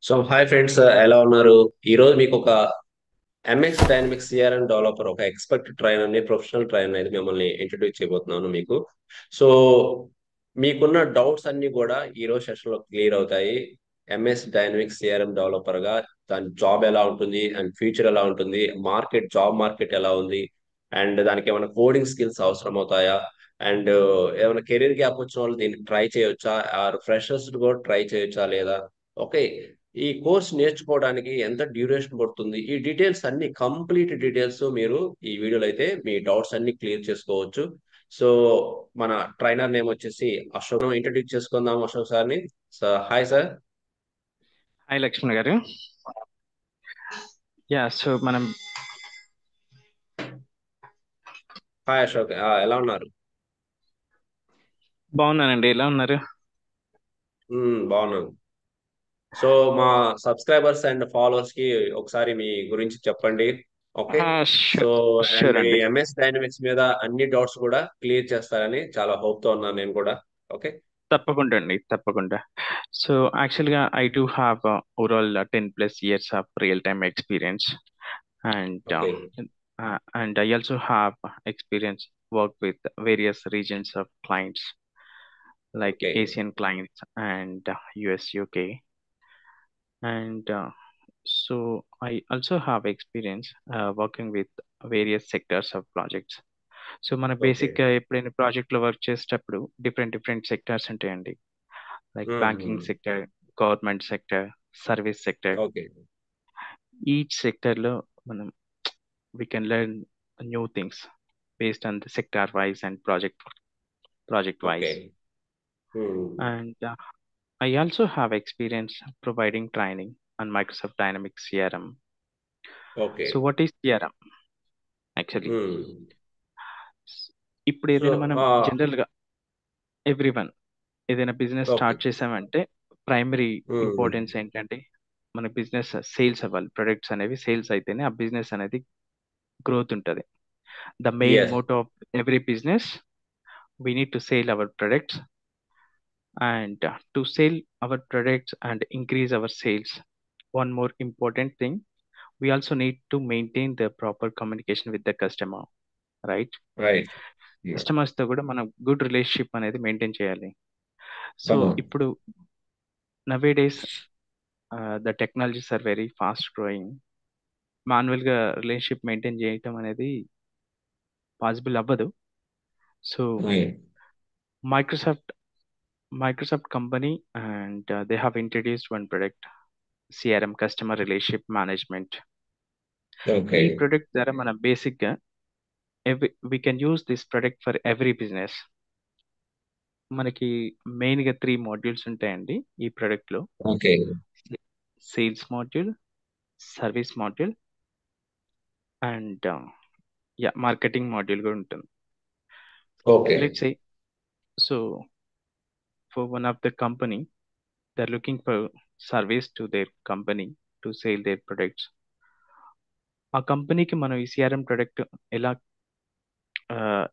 So hi friends, ఎలా ఉన్నారు? ఈరోజు మీకు ఒక ఎంఎస్ డైనమిక్స్ సిఆర్ఎం డెవలపర్, ఒక ఎక్స్పర్ట్ ట్రైనర్ ని, ప్రొఫెషనల్ ట్రైనర్ అయితే మిమ్మల్ని ఇంట్రడ్యూస్ చేయబోతున్నాను మీకు. సో మీకున్న డౌట్స్ అన్ని కూడా ఈ రోజు సెషన్ లో క్లియర్ అవుతాయి. ఎంఎస్ డైనమిక్స్ సిఆర్ఎం డెవలపర్ గా దాని జాబ్ ఎలా ఉంటుంది అండ్ ఫ్యూచర్ ఎలా ఉంటుంది, జాబ్ మార్కెట్ ఎలా ఉంది, అండ్ దానికి ఏమైనా కోడింగ్ స్కిల్స్ అవసరం అవుతాయా, అండ్ ఏమైనా కెరీర్ గ్యాప్ వచ్చిన వాళ్ళు దీన్ని ట్రై చేయొచ్చా, ఆర్ ఫ్రెషర్స్ కూడా ట్రై చేయొచ్చా లేదా, ఓకే, ఈ కోర్స్ నేర్చుకోవడానికి ఎంత డ్యూరేషన్ పడుతుంది, ఈ డీటెయిల్స్ అన్ని, కంప్లీట్ డీటెయిల్స్ మీరు ఈ వీడియోలో అయితే మీ డౌట్స్ అన్ని క్లియర్ చేసుకోవచ్చు. సో మన ట్రైనర్ నేమ్ వచ్చేసి అశోక్. ఇంట్రడ్యూస్ చేసుకుందాం అశోక్ సార్ని. Sir, hi sir. Hi Lakshman garu. So మనం హాయ్ అశోక్, ఎలా ఉన్నారు? బాగున్నానండి. ఎలా ఉన్నారు? బాగున్నాను. సో మా సబ్స్క్రైబర్స్ అండ్ ఫాలోవర్స్ కి ఒకసారి మీ గురించి చెప్పండి. Okay. So sure and sure ఈ అండి. ఎంఎస్ డైనమిక్స్ మీద అన్ని డౌట్స్ కూడా క్లియర్ చేస్తారని చాలా హోప్ తో ఉన్నాను నేను కూడా. ఓకే. తప్పకుండా అండి, తప్పకుండా. సో యాక్చువల్గా I do have overall 10+ years of real time experience and okay. And I also have experience work with various reasons of clients like okay. Asian clients and US UK and so I also have experience working with various sectors of projects. So మన okay. బేసిక్గా ఎప్పుడైనా ప్రాజెక్ట్లో work చేసేటప్పుడు different different sectors ఉంటాయండి. Like banking sector, government sector, service sector. Okay. Each సెక్టర్లో మనం we can learn new things based on the sector wise and project okay. Wise. And I also have experience providing training on Microsoft Dynamics CRM. Okay. So what is CRM actually? ఇప్పుడు so ఏదైనా మనం జనరల్గా everyone ఏదైనా business okay. Start చేసామంటే primary importance ఏంటంటే మన business sales అవ్వాలి. Products అనేవి సేల్స్ అయితేనే ఆ బిజినెస్ అనేది గ్రోత్ ఉంటుంది. The main yes. Motto of every business, we need to sale our products and to sell our products and increase our sales. One more important thing, we also need to maintain the proper communication with the customer, right? Right. Customers తో కూడా మనం good relationship అనేది maintain చేయాలి. So ఇప్పుడు nowadays the technologies are very fast growing. మాన్యువల్గా relationship maintain చేయటం అనేది possible అవ్వదు. So Microsoft company and they have introduced one product, CRM, customer relationship management. Okay. ఈ ప్రొడక్ట్ ద్వారా మనం బేసిక్గా we can use this product for every business. మనకి మెయిన్గా 3 మాడ్యూల్స్ ఉంటాయండి ఈ ప్రొడక్ట్లో. Okay. Sales module, service module and marketing module కూడా ఉంటుంది. Okay. Let's say so for one of the company they are looking for service to their company to sale their products. ఆ కంపెనీకి మనం ఈ సిఆర్ఎం ప్రొడక్ట్ ఎలా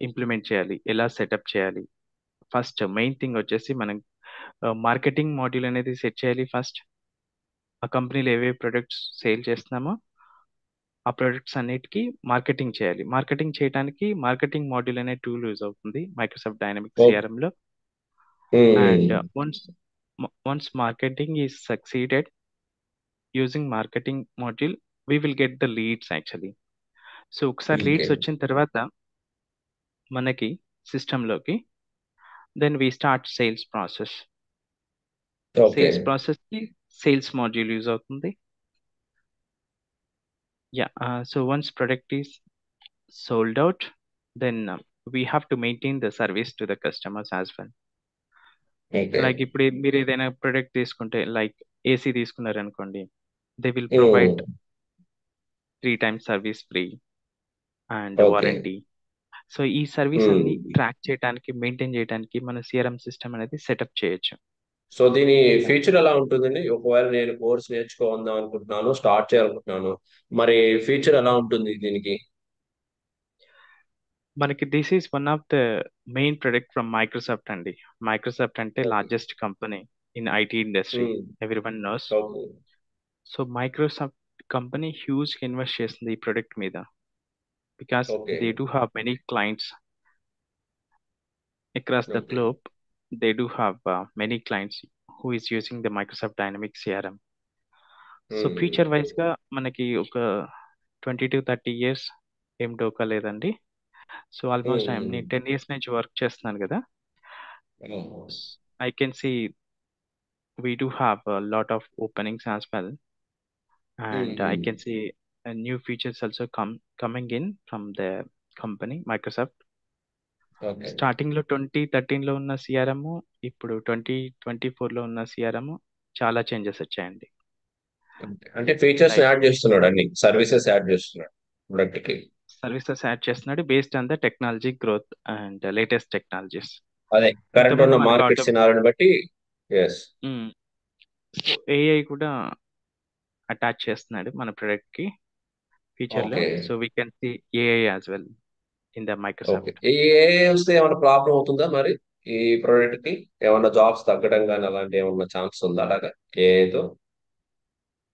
implement చేయాలి, ఎలా setup చేయాలి? ఫస్ట్ మెయిన్ థింగ్ వచ్చేసి మనం మార్కెటింగ్ మాడ్యూల్ అనేది సెట్ చేయాలి. ఫస్ట్ ఆ కంపెనీలో ఏవే ప్రొడక్ట్స్ సేల్ చేస్తున్నామో ఆ ప్రొడక్ట్స్ అన్నిటికీ మార్కెటింగ్ చేయాలి. మార్కెటింగ్ చేయడానికి మార్కెటింగ్ మాడ్యూల్ అనే టూల్ యూజ్ అవుతుంది మైక్రోసాఫ్ట్ డైనమిక్స్ CRM లో. And once marketing is succeeded using marketing module, we will get the leads actually. So ఒకసారి లీడ్స్ వచ్చిన తర్వాత మనకి సిస్టంలోకి then we start sales process. Sales process కి సేల్స్ మాడ్యూల్ యూజ్ అవుతుంది. So once product is sold out, then we have to maintain the service to the customers as well. Like ఇప్పుడు మీరు ఏదైనా ప్రొడక్ట్ తీసుకుంటే, లైక్ ఏసీ తీసుకున్నారు అనుకోండి, they will provide 3 times service free and warranty. So ఈ service అన్ని track చేయడానికి, maintain చేయడానికి మన సిఆర్ఎం సిస్టమ్ అనేది సెటప్ చేయొచ్చు. సో దీని ఫ్యూచర్ ఎలా ఉంటుందండి? ఒకవేళ నేను కోర్స్ నేర్చుకోవాలని అనుకుంటున్నాను, స్టార్ట్ చేయాలనుకుంటున్నాను, మరి ఫ్యూచర్ ఎలా ఉంటుంది దీనికి? మనకి this is one of the main product from Microsoft అండి. మైక్రోసాఫ్ట్ అంటే largest company. in IT industry. Everyone knows. Okay So Microsoft company huge invest చేస్తుంది ఈ ప్రొడక్ట్ మీద because okay they do have many clients across the okay globe. They do have many clients who is using the Microsoft Dynamics CRM. So future వైజ్గా మనకి ఒక 20 to 30 years ఏం డోకా లేదండి. So almost నేను 10 years నుంచి work చేస్తున్నాను కదా. I can see we do have a lot of openings as well, and I can see new features also coming in from the company Microsoft. Okay starting లో 2013 లో ఉన్న CRM ఇప్పుడు 2024 లో ఉన్న సిఆర్ఎం చాలా చేంజెస్ వచ్చాయండి. అంటే ఫీచర్స్ లైక్ యాడ్ చేస్తున్నాడు, అన్ని సర్వీసెస్ యాడ్ చేస్తున్నాడు ప్రొడక్ట్ కి. సర్వీసెస్ యాడ్ చేస్తున్నాడు based on the technology growth and latest technologies. అదే కరెంట్ ఉన్న ఇంతకుముందు మనకు మార్కెట్ సినారియోని బట్టి. ఎస్ ఏఐ కూడా అటాచ్ చేస్తున్నాడు మన ప్రొడక్ట్ కి ఫ్యూచర్ లో. Okay so we can see AI as well in the okay. Microsoft. ఈ ఏఐ వస్తే ఏమైనా ప్రాబ్లం అవుతుందా మరి ఈ ప్రోడక్ట్ కి? ఏమన్నా జాబ్స్ తగ్గడం కానీ అలాంటి ఏమన్నా ఛాన్స్ ఉందా అలాగా ఏఐతో?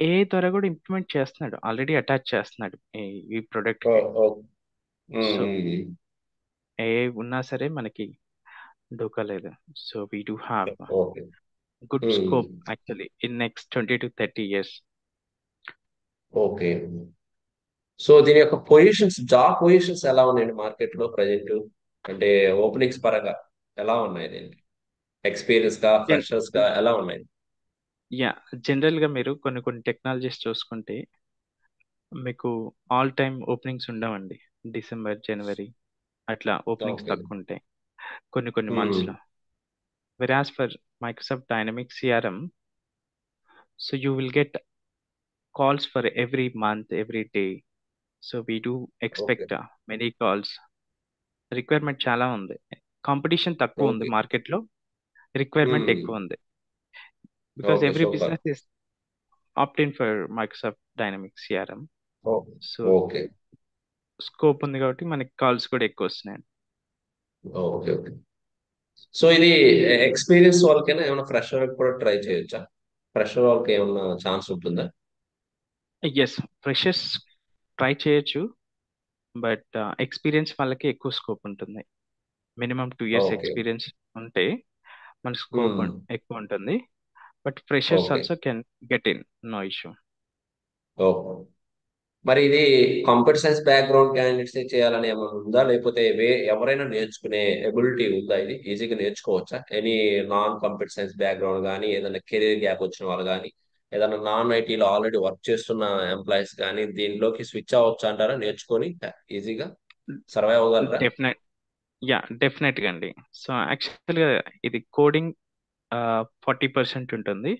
ఏఐ ద్వారా కూడా ఇంప్లిమెంట్ చేస్తున్నాడు, ఆల్రెడీ అటాచ్ చేస్తున్నాడు ఈ ప్రొడక్ట్ ఓ కి. ఓ సో ఏఐ ఉన్నా సరే మనకి డోకా లేదు. So we do have okay good scope actually in next 20 to 30 years. Okay. So దీని యొక్క పొజిషన్స్, జాబ్ పొజిషన్స్ ఎలా ఉన్నాయండి మార్కెట్ లో ప్రజెంట్? అంటే ఓపెనింగ్స్ పరంగా ఎలా ఉన్నాయి దీనికి? ఎక్స్పీరియన్స్ గా, ఫ్రెషర్స్ గా ఎలా ఉన్నాయి? యా జనరల్ గా మీరు కొన్ని కొన్ని టెక్నాలజీస్ చూసుకుంటే మీకు ఆల్ టైమ్ ఓపెనింగ్స్ ఉండవండి. డిసెంబర్, జనవరి అట్లా ఓపెనింగ్స్ ఓకే. తక్కువ ఉంటాయి కొన్ని కొన్ని months లో. Whereas for Microsoft Dynamics CRM, so you will get calls for every month, every day. So we do expect many calls. Requirement చాలా ఉంది, కాంపిటీషన్ తక్కువ ఉంది ఓకే. మార్కెట్ లో, రిక్వైర్మెంట్ ఎక్కువ ఉంది. Because okay every super. Business is opt-in for Microsoft Dynamics CRM. So okay scope ఉంది కాబట్టి మనకి కాల్స్ కూడా ఎక్కువ వస్తున్నాయి. Okay okay. సో ఇది ఎక్స్పీరియన్స్ వాళ్ళకైనా ఏమైనా ఫ్రెషర్ కూడా ట్రై చేయొచ్చా? ఫ్రెషర్ వాళ్ళకి ఏమన్నా ఛాన్స్ ఉంటుందా? ఎస్, ఫ్రెషర్స్ ట్రై చేయొచ్చు, బట్ ఎక్స్పీరియన్స్ వాళ్ళకి ఎక్కువ స్కోప్ ఉంటుంది. Minimum 2 years okay. ఎక్స్పీరియన్స్ ఉంటే మన స్కోప్ ఎక్కువ ఉంటుంది. But freshers okay. Also can get in, no issue. Okay. మరి ఇది కంప్యూటర్ సైన్స్ బ్యాక్గ్రౌండ్ క్యాండిడేట్స్ చేయాలని ఏమైనా ఉందా, లేకపోతే ఎవరైనా నేర్చుకునే ఎబిలిటీ ఉందా? ఇది ఈజీగా నేర్చుకోవచ్చా? Any non computer science background కానీ, ఏదైనా కెరీర్ గ్యాప్ వచ్చిన వాళ్ళు కానీ, ఏదైనా నాన్ ఐటీలో ఆల్రెడీ వర్క్ చేస్తున్న ఎంప్లాయీస్ కానీ దీనిలోకి స్విచ్ అవ్వచ్చు అంటారా? నేర్చుకొని ఈజీగా సర్వైవ్ అవ్వగలరా? డెఫినెట్గా అండి. సో యాక్చువల్గా ఇది కోడింగ్ 40% ఉంటుంది,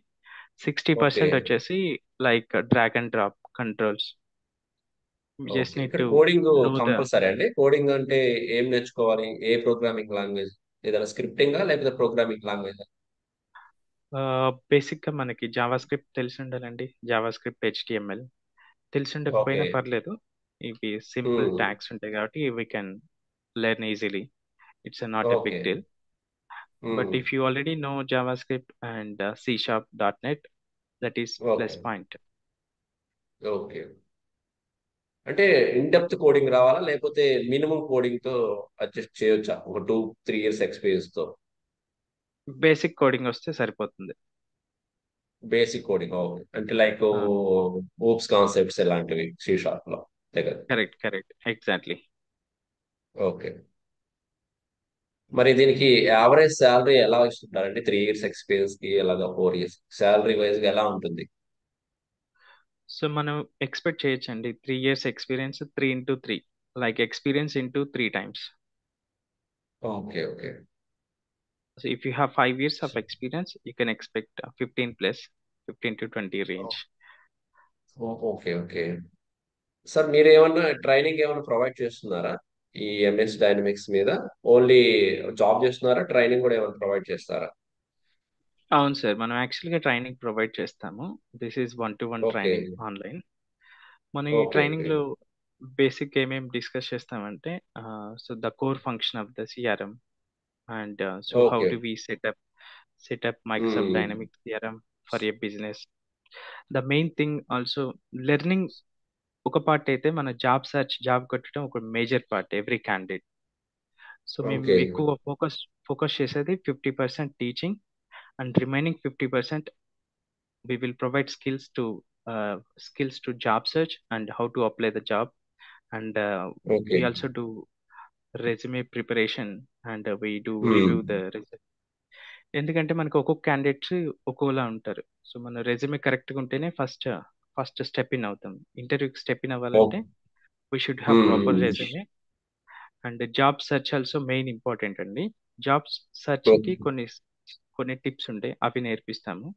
60% వచ్చేసి like drag and drop controls. Just need ఇక్కడ to coding no the compulsory అండి? కోడింగ్ అంటే ఏం నేర్చుకోవాలి? ఏ ప్రోగ్రామింగ్ లాంగ్వేజ్? ఏదైనా స్క్రిప్టింగా లేకపోతే ప్రోగ్రామింగ్ లాంగ్వేజ్? బేసిక్గా మనకి జావా స్క్రిప్ట్ తెలిసి ఉండాలండి. జావా స్క్రిప్ట్, HTML తెలిసి ఉండకపోయినా ఓకే. పర్లేదు. ఇవి సింపుల్ ట్యాగ్స్ ఉంటాయి కాబట్టి we can learn easily. It's not a big okay. Deal. But if you already know JavaScript and C#, .NET, that is plus okay. point. Okay. అంటే in depth coding రావాలా, లేకపోతే minimum coding తో adjust చేయొచ్చా ఒక 2-3 years experience తో? Basic coding వస్తే సరిపోతుంది. Basic coding okay. అంటే లైక్ ఓప్స్ కాన్సెప్ట్స్ ఇలాంటివి C# లో దగ్గర. Correct exactly. ఓకే. మరి దీనికి యావరేజ్ శాలరీ ఎలా ఇస్తుంటారండి? 3 years ఎక్స్పీరియన్స్ కి అలాగా 4 years శాలరీ వైజ్ గా ఎలా ఉంటుంది? సో మనం ఎక్స్పెక్ట్ చేయొచ్చండి 3 years experience 3 into 3, like experience into 3 times. Okay okay. So if you have 5 years of experience, you can expect 15 plus, 15 to 20 range. Okay okay. Sir మీరు ఏమన్నా training ఏమైనా provide చేస్తున్నారా ఈ MS డైనమిక్స్ మీద? Only job చేస్తున్నారా, training కూడా ఏమైనా provide చేస్తారా? అవును సార్, మనం యాక్చువల్గా ట్రైనింగ్ ప్రొవైడ్ చేస్తాము. This is 1-to-1 okay training online. మన ఈ ఓకే ట్రైనింగ్ ఓకే లో బేసిక్ ఏమేమి డిస్కస్ చేస్తామంటే, so the core function of the CRM, and so how okay do we set up set up Microsoft um, Dynamics CRM for a business. The main thing also learning ఒక part అయితే మన job కొట్టడం ఒక major part every candidate. So మేము okay ఎక్కువ focus చేసేది 50% teaching and remaining 50% we will provide skills to job search and how to apply the job, and okay we also do resume preparation, and we do um, review the resume. ఎందుకంటే మనకు ఒక్కొక్క candidates ఒక్కోలా ఉంటారు. So మన resume కరెక్ట్గా ఉంటేనే first step in అవుతాం. ఇంటర్వ్యూకి step in oh- అవ్వాలంటే we should have proper um, resume. And job search also main important అండి. జాబ్ ఓ- సెర్చ్కి కొన్ని టిప్స్ ఉంటాయి, అవి నేర్పిస్తాము.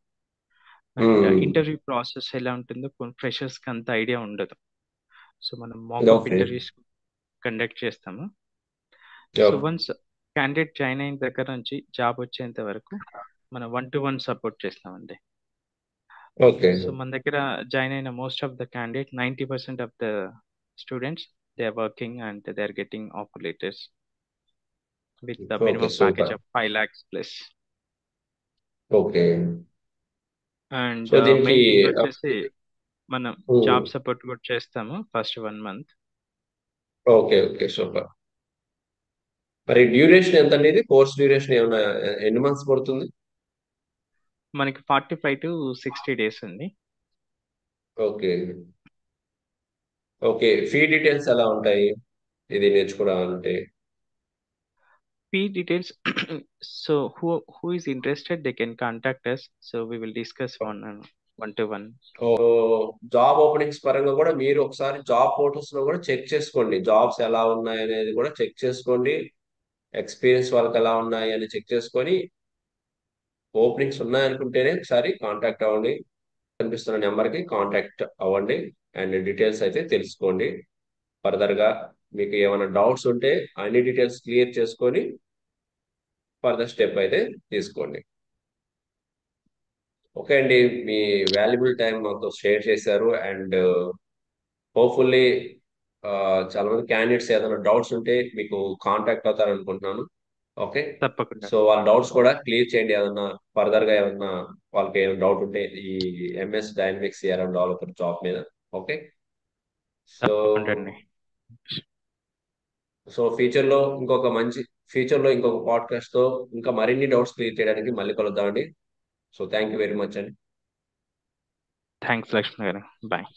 అండ్ ఉమ్, ఇంటర్వ్యూ ప్రాసెస్ ఎలా ఉంటుందో కొన్ని ఫ్రెషర్స్కి అంత ఐడియా ఉండదు. సో మనం మాకప్ ఓకే ఇంటర్వ్యూస్ కండక్ట్ చేస్తాము. సో ఓ- వన్స్ క్యాండిడేట్ జాయిన్ అయిన దగ్గర నుంచి జాబ్ వచ్చేంత వరకు మనం 1-to-1 సపోర్ట్ చేస్తామండి. ఓకే సో మన దగ్గర జాయిన్ అయిన most of the candidate 90% of the students they are working and they are getting offer letters with the okay minimum package super of 5 lakhs plus. Okay and so దీనికి main thing వచ్చేసి మనం um, job support కూడా చేస్తాము first 1 month. Okay okay super. మరి duration ఎంత అనేది, course duration ఏమైనా ఎన్ని మంత్స్ పడుతుంది? మనకి 45 to 60 days అండి. ఓకే ఓకే ఫీ డీటెయిల్స్ ఎలా ఉంటాయి ఇది నేర్చుకోవాలంటే? Fee details. So who is interested, they can contact us. So we will discuss one-to-one. So job openings పరంగా కూడా మీరు ఒకసారి జాబ్ పోర్టల్స్ లో కూడా చెక్ చేసుకోండి, జాబ్స్ ఎలా ఉన్నాయి అనేది కూడా చెక్ చేసుకోండి, ఎక్స్పీరియన్స్ వాళ్ళకి ఎలా ఉన్నాయి అని చెక్ చేసుకొని ఓపెనింగ్స్ ఉన్నాయనుకుంటేనే ఒకసారి కాంటాక్ట్ అవ్వండి. కనిపిస్తున్న నెంబర్కి కాంటాక్ట్ అవ్వండి అండ్ డీటెయిల్స్ అయితే తెలుసుకోండి. ఫర్దర్గా మీకు ఏమైనా డౌట్స్ ఉంటే అన్ని డీటెయిల్స్ క్లియర్ చేసుకొని ఫర్దర్ స్టెప్ అయితే తీసుకోండి. ఓకే అండి, మీ వాల్యుబుల్ టైం మాతో షేర్ చేశారు అండ్ హోప్ఫుల్లీ చాలా మంది క్యాండిడేట్స్ ఏదైనా డౌట్స్ ఉంటే మీకు కాంటాక్ట్ అవుతారు అనుకుంటున్నాను. ఓకే, తప్పకుండా. సో వాళ్ళ డౌట్స్ కూడా క్లియర్ చేయండి. ఏదన్నా ఫర్దర్ గా ఏమన్నా వాళ్ళకి ఏమైనా డౌట్ ఉంటే ఈ MS dynamics CRM developer job మీద. ఓకే, సో తప్పకుండా అండి. సో ఫ్యూచర్ లో ఇంకొక పాడ్కాస్ట్ తో ఇంకా మరిన్ని డౌట్స్ క్లియర్ చేయడానికి మళ్ళీ కలుద్దామండి. So thank you very much అండి. థ్యాంక్స్ లక్ష్మి గారు. బాయ్.